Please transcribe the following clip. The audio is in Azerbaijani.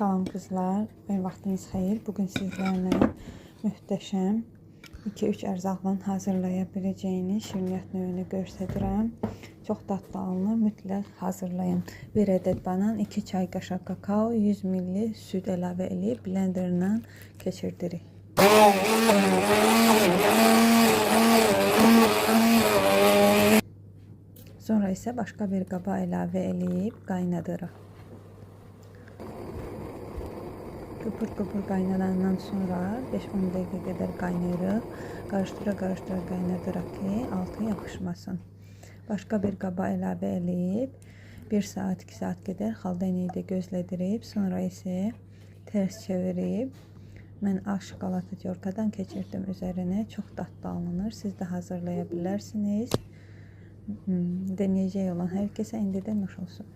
Salam qızlar, vaxtınız xeyir. Bugün sizlərlə möhtəşəm 2-3 ərzaqla hazırlaya biləcəyiniz şirniyyat növünü göstərirəm. Çox dadlı alınır, mütləq hazırlayın. 1 ədəd banan, 2 çay qaşığı kakao, 100 ml süd əlavə edib blenderla keçirdirik. Sonra isə başqa bir qaba əlavə edib qaynadırıq. Qıpır qaynadandan sonra 5-10 dəqiqə qədər qaynayırıq. Qarıştıra qaynadırıq ki, altı yapışmasın. Başqa bir qaba əlavə edib 1 saat 2 saat qədər xaldaniyi gözlədirib. Sonra isə ters çevirib mən ağ şokoladlı yorkadan keçirdim üzərinə. Çox dadlı alınır. Siz də hazırlaya bilərsiniz. Deneyəcək olan hər kəsə indidən nuş olsun.